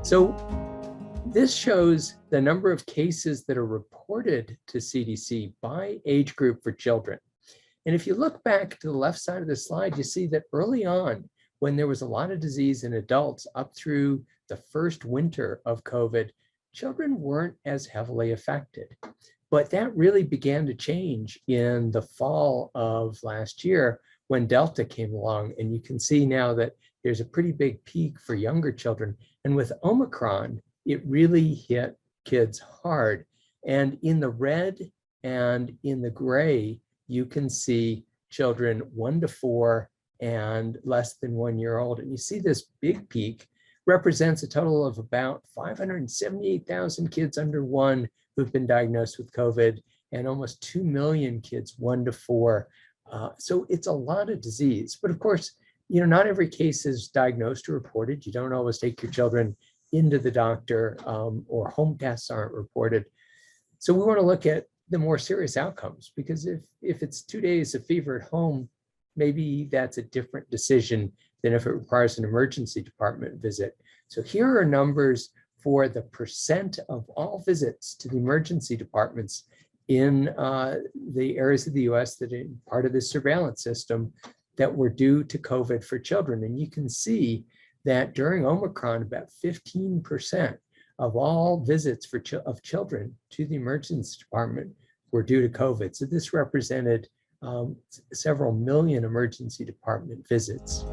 So this shows the number of cases that are reported to CDC by age group for children. And if you look back to the left side of the slide, you see that early on, when there was a lot of disease in adults up through the first winter of COVID, children weren't as heavily affected. But that really began to change in the fall of last year when Delta came along. And you can see now that there's a pretty big peak for younger children. And with Omicron, it really hit kids hard. And in the red and in the gray, you can see children 1 to 4 and less than 1 year old. And you see this big peak represents a total of about 578,000 kids under 1 who've been diagnosed with COVID, and almost 2 million kids 1 to 4. So it's a lot of disease. But of course, not every case is diagnosed or reported. You don't always take your children into the doctor, or home tests aren't reported. So we want to look at the more serious outcomes, because if it's 2 days of fever at home, maybe that's a different decision than if it requires an emergency department visit. So here are numbers for the percent of all visits to the emergency departments in the areas of the US that are part of this surveillance system that were due to COVID for children. And you can see that during Omicron, about 15% of all visits of children to the emergency department were due to COVID. So this represented several million emergency department visits.